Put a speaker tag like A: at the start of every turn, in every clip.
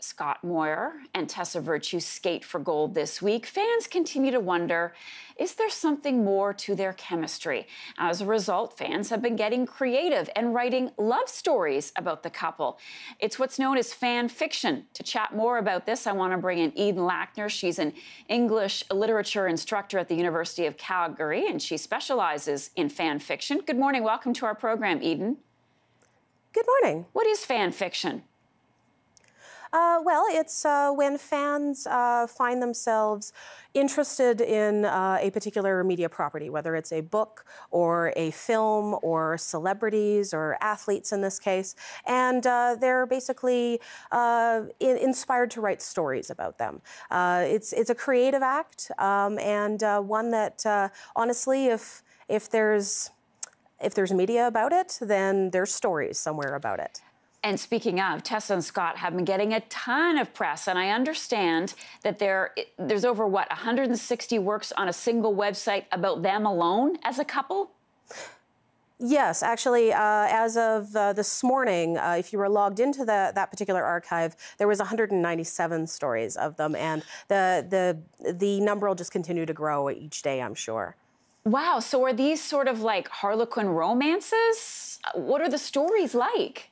A: Scott Moir and Tessa Virtue skate for gold this week, fans continue to wonder, is there something more to their chemistry? As a result, fans have been getting creative and writing love stories about the couple. It's what's known as fan fiction. To chat more about this, I want to bring in Eden Lackner. She's an English literature instructor at the University of Calgary, and she specializes in fan fiction. Good morning. Welcome to our program, Eden.
B: Good morning.
A: What is fan fiction?
B: Well, it's when fans find themselves interested in a particular media property, whether it's a book or a film or celebrities or athletes in this case, and they're basically inspired to write stories about them. It's a creative act and one that honestly, if there's media about it, then there's stories somewhere about it.
A: And speaking of, Tessa and Scott have been getting a ton of press, and I understand that there's over, 160 works on a single website about them alone as a couple?
B: Yes, actually, as of this morning, if you were logged into that particular archive, there was 197 stories of them, and the number will just continue to grow each day, I'm sure.
A: Wow, so are these sort of like Harlequin romances? What are the stories like?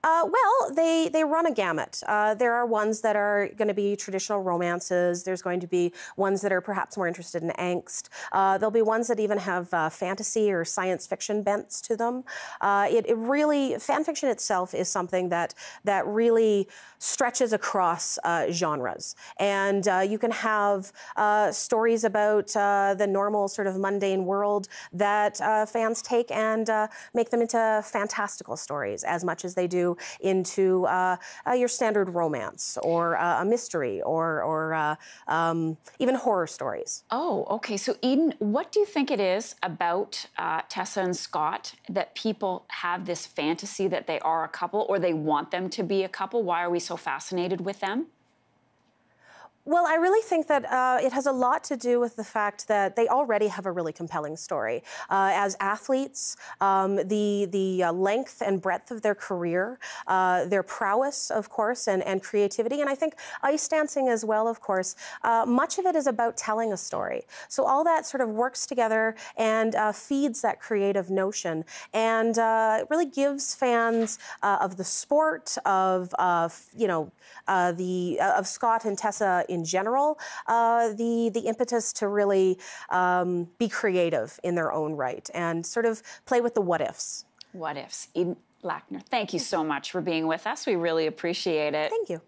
B: Well, they run a gamut. There are ones that are going to be traditional romances. There's going to be ones that are perhaps more interested in angst. There'll be ones that even have fantasy or science fiction bents to them. Fan fiction itself is something that really stretches across genres. And you can have stories about the normal sort of mundane world that fans take and make them into fantastical stories as much as they do into your standard romance or a mystery or even horror stories.
A: Oh, okay. So, Eden, what do you think it is about Tessa and Scott that people have this fantasy that they are a couple or they want them to be a couple? Why are we so fascinated with them?
B: Well, I really think that it has a lot to do with the fact that they already have a really compelling story. As athletes, the length and breadth of their career, their prowess, of course, and creativity, and I think ice dancing as well, of course, much of it is about telling a story. So all that sort of works together and feeds that creative notion, and it really gives fans of the sport, of Scott and Tessa in general, the impetus to really be creative in their own right and sort of play with the what ifs.
A: What ifs. Eden Lackner, thank you so much for being with us. We really appreciate it.
B: Thank you.